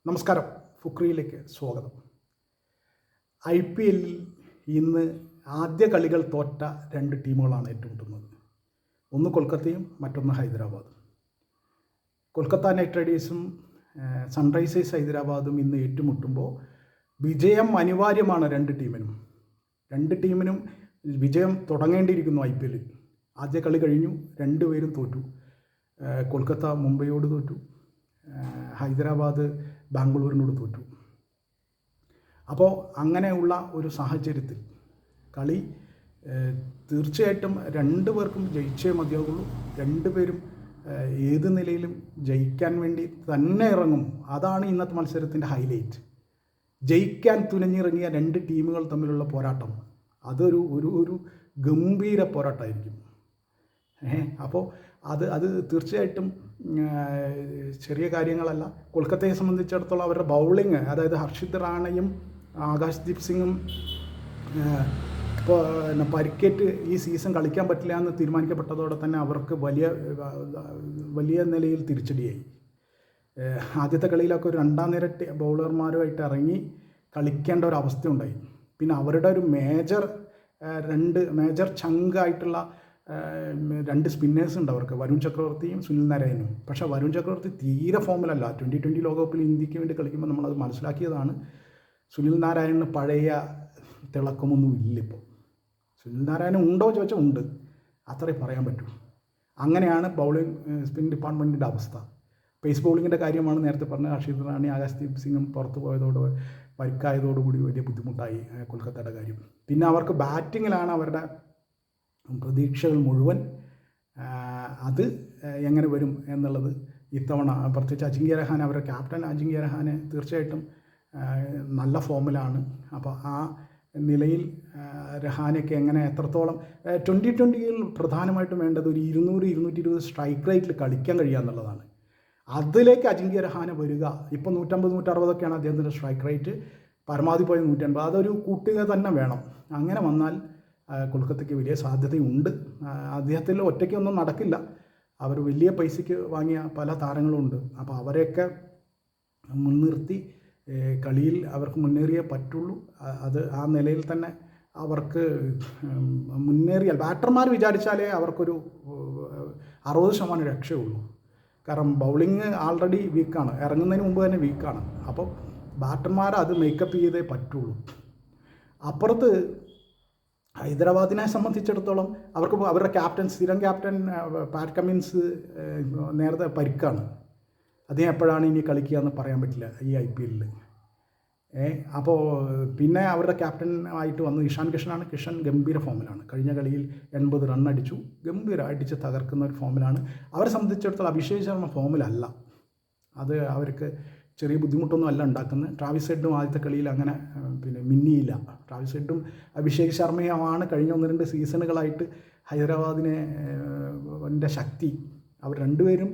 നമസ്കാരം, ഫുക്രിയിലേക്ക് സ്വാഗതം. IPL ഇന്ന് ആദ്യ കളികൾ തോറ്റ രണ്ട് ടീമുകളാണ് ഏറ്റുമുട്ടുന്നത്. ഒന്ന് കൊൽക്കത്തയും മറ്റൊന്ന് ഹൈദരാബാദും. കൊൽക്കത്ത നൈറ്റ് റൈഡേഴ്സും സൺറൈസേഴ്സ് ഹൈദരാബാദും ഇന്ന് ഏറ്റുമുട്ടുമ്പോൾ വിജയം അനിവാര്യമാണ് രണ്ട് ടീമിനും വിജയം തുടങ്ങേണ്ടിയിരിക്കുന്നു. IPL ആദ്യ കളി കഴിഞ്ഞു, രണ്ടുപേരും തോറ്റു. കൊൽക്കത്ത മുംബൈയോട് തോറ്റു, ഹൈദരാബാദ് ബാംഗ്ലൂരിനോട് തോറ്റു. അപ്പോൾ അങ്ങനെയുള്ള ഒരു സാഹചര്യത്തിൽ കളി തീർച്ചയായിട്ടും രണ്ടു പേർക്കും ജയിച്ചേ മതിയാകുള്ളൂ. രണ്ടുപേരും ഏത് നിലയിലും ജയിക്കാൻ വേണ്ടി തന്നെ ഇറങ്ങും. അതാണ് ഇന്നത്തെ മത്സരത്തിൻ്റെ ഹൈലൈറ്റ്. ജയിക്കാൻ തുനിഞ്ഞിറങ്ങിയ രണ്ട് ടീമുകൾ തമ്മിലുള്ള പോരാട്ടം അതൊരു ഒരു ഗംഭീര പോരാട്ടമായിരിക്കും. അപ്പോൾ അത് തീർച്ചയായിട്ടും ചെറിയ കാര്യങ്ങളല്ല. കൊൽക്കത്തയെ സംബന്ധിച്ചിടത്തോളം അവരുടെ ബൗളിങ്, അതായത് ഹർഷിത് റാണയും ആകാശ്ദീപ് സിംഗും ഇപ്പോൾ പരിക്കേറ്റ് ഈ സീസൺ കളിക്കാൻ പറ്റില്ല എന്ന് തീരുമാനിക്കപ്പെട്ടതോടെ തന്നെ അവർക്ക് വലിയ നിലയിൽ തിരിച്ചടിയായി. ആദ്യത്തെ കളിയിലൊക്കെ ഒരു രണ്ടാം നിര ബൗളർമാരുമായിട്ട് ഇറങ്ങി കളിക്കേണ്ട ഒരു അവസ്ഥയുണ്ടായി. പിന്നെ അവരുടെ ഒരു മേജർ ചങ്കായിട്ടുള്ള രണ്ട് സ്പിന്നേഴ്സ് ഉണ്ട് അവർക്ക്, വരുൺ ചക്രവർത്തിയും സുനിൽ നാരായണനും. പക്ഷേ വരുൺ ചക്രവർത്തി തീരെ ഫോമിലല്ല. 2020 ലോകകപ്പിൽ ഇന്ത്യക്ക് വേണ്ടി കളിക്കുമ്പോൾ നമ്മളത് മനസ്സിലാക്കിയതാണ്. സുനിൽ നാരായണന് പഴയ തിളക്കമൊന്നും ഇല്ലിപ്പോൾ. സുനിൽ നാരായണൻ ഉണ്ടോ ചോദിച്ചാൽ ഉണ്ട്, അത്രേ പറയാൻ പറ്റൂ. അങ്ങനെയാണ് സ്പിൻ ഡിപ്പാർട്ട്മെൻറ്റിൻ്റെ അവസ്ഥ. പേസ് ബൗളിങ്ങിൻ്റെ കാര്യമാണ് നേരത്തെ പറഞ്ഞത്. ഹർഷിത് റാണി ആകാശ്ദീപ് സിംഗും പുറത്തു പരിക്കായതോടുകൂടി വലിയ ബുദ്ധിമുട്ടായി കൊൽക്കത്തയുടെ കാര്യം. പിന്നെ അവർക്ക് ബാറ്റിങ്ങിലാണ് അവരുടെ പ്രതീക്ഷകൾ മുഴുവൻ. അത് എങ്ങനെ വരും എന്നുള്ളത് ഇത്തവണ, പ്രത്യേകിച്ച് അജിങ്ക്യ രഹാനെ, അവരുടെ ക്യാപ്റ്റൻ അജിങ്ക്യ രഹാനെ തീർച്ചയായിട്ടും നല്ല ഫോമിലാണ്. അപ്പോൾ ആ നിലയിൽ രഹാനെയൊക്കെ എങ്ങനെ എത്രത്തോളം 2020 പ്രധാനമായിട്ടും വേണ്ടത് ഒരു 200-220 സ്ട്രൈക്ക് റേറ്റിൽ കളിക്കാൻ കഴിയുക എന്നുള്ളതാണ്. അതിലേക്ക് അജിങ്ക്യ രഹാനെ വരിക. ഇപ്പോൾ 150-160 അദ്ദേഹത്തിൻ്റെ സ്ട്രൈക്ക് റേറ്റ്, പരമാവധി പോയ 180. അതൊരു കൂട്ടുക തന്നെ വേണം. അങ്ങനെ വന്നാൽ കൊൽക്കത്തയ്ക്ക് വലിയ സാധ്യതയുണ്ട്. അദ്ദേഹത്തിൽ ഒറ്റയ്ക്കൊന്നും നടക്കില്ല. അവർ വലിയ പൈസയ്ക്ക് വാങ്ങിയ പല താരങ്ങളുമുണ്ട്. അപ്പോൾ അവരെയൊക്കെ മുൻനിർത്തി കളിയിൽ അവർക്ക് മുന്നേറിയേ പറ്റുള്ളൂ. അത് ആ നിലയിൽ തന്നെ അവർക്ക് മുന്നേറിയാൽ, ബാറ്റർമാർ വിചാരിച്ചാലേ അവർക്കൊരു 60% രക്ഷയുള്ളൂ. കാരണം ബൗളിങ് ആൾറെഡി വീക്കാണ്, ഇറങ്ങുന്നതിന് മുമ്പ് തന്നെ വീക്കാണ്. അപ്പോൾ ബാറ്റർമാർ അത് മേക്കപ്പ് ചെയ്തേ പറ്റുള്ളൂ. അപ്പുറത്ത് ഹൈദരാബാദിനെ സംബന്ധിച്ചിടത്തോളം അവർക്ക് അവരുടെ സ്ഥിരം ക്യാപ്റ്റൻ പാറ്റ് കമ്മിൻസ് നേരത്തെ പരിക്കാണ്. അദ്ദേഹം എപ്പോഴാണ് ഇനി കളിക്കുക എന്ന് പറയാൻ പറ്റില്ല ഈ IPL. അപ്പോൾ പിന്നെ അവരുടെ ക്യാപ്റ്റൻ ആയിട്ട് വന്നത് ഇഷാൻ കിഷനാണ്. കിഷൻ ഗംഭീര ഫോമിലാണ്. കഴിഞ്ഞ കളിയിൽ 80 റൺ അടിച്ചു. അടിച്ച് തകർക്കുന്ന ഒരു ഫോമിലാണ്. അവരെ സംബന്ധിച്ചിടത്തോളം അഭിഷേക് ശർമ്മ ഫോമിലല്ല. അത് അവർക്ക് ചെറിയ ബുദ്ധിമുട്ടൊന്നും അല്ല ഉണ്ടാക്കുന്നത്. ട്രാവിസ് ഹെഡും ആദ്യത്തെ കളിയിൽ അങ്ങനെ മിന്നിയില്ല. ട്രാവിസ് ഹെഡും അഭിഷേക് ശർമ്മയുമാണ് കഴിഞ്ഞ 1-2 സീസണുകളായിട്ട് ഹൈദരാബാദിനെ ശക്തി. അവർ രണ്ടുപേരും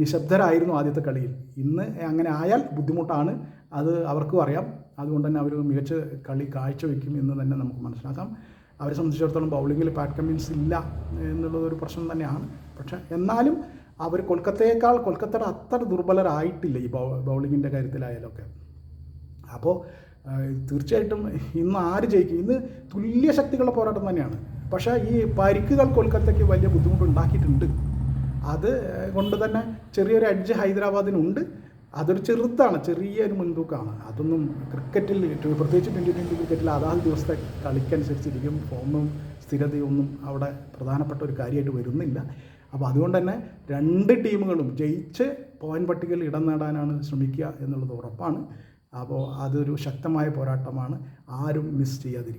നിശബ്ദരായിരുന്നു ആദ്യത്തെ കളിയിൽ. ഇന്ന് അങ്ങനെ ആയാൽ ബുദ്ധിമുട്ടാണ്, അത് അവർക്കും അറിയാം. അതുകൊണ്ട് തന്നെ അവർ മികച്ച കളി കാഴ്ചവെക്കും എന്ന് തന്നെ നമുക്ക് മനസ്സിലാക്കാം. അവരെ സംബന്ധിച്ചിടത്തോളം ബൗളിങ്ങിൽ പാറ്റ് കമ്മിൻസ് ഇല്ല എന്നുള്ളതൊരു പ്രശ്നം തന്നെയാണ്. പക്ഷേ എന്നാലും അവർ കൊൽക്കത്തയുടെ അത്ര ദുർബലരായിട്ടില്ല ഈ ബൗളിങ്ങിൻ്റെ കാര്യത്തിലായാലൊക്കെ. അപ്പോൾ തീർച്ചയായിട്ടും ഇന്ന് ആര് ജയിക്കും? ഇന്ന് തുല്യ ശക്തികളുടെ പോരാട്ടം തന്നെയാണ്. പക്ഷേ ഈ പരിക്കുകൾ കൊൽക്കത്തയ്ക്ക് വലിയ ബുദ്ധിമുട്ടുണ്ടാക്കിയിട്ടുണ്ട്. അത് കൊണ്ട് തന്നെ ചെറിയൊരു എഡ്ജ് ഹൈദരാബാദിനുണ്ട്. അതൊരു ചെറിയൊരു മുൻതൂക്കമാണ്. അതൊന്നും ക്രിക്കറ്റിൽ, പ്രത്യേകിച്ച് 2020 ക്രിക്കറ്റിൽ അതാത് ദിവസത്തെ കളിക്കനുസരിച്ചിരിക്കും. ഫോമും സ്ഥിരതയൊന്നും അവിടെ പ്രധാനപ്പെട്ട ഒരു കാര്യമായിട്ട് വരുന്നില്ല. അപ്പോൾ അതുകൊണ്ട് തന്നെ രണ്ട് ടീമുകളും ജയിച്ച് പോയിന്റ് പട്ടികയിൽ ഇടം നേടാനാണ് ശ്രമിക്കുക എന്നുള്ളത് ഉറപ്പാണ്. അപ്പോൾ അതൊരു ശക്തമായ പോരാട്ടമാണ്. ആരും മിസ് ചെയ്യാതിരിക്കും.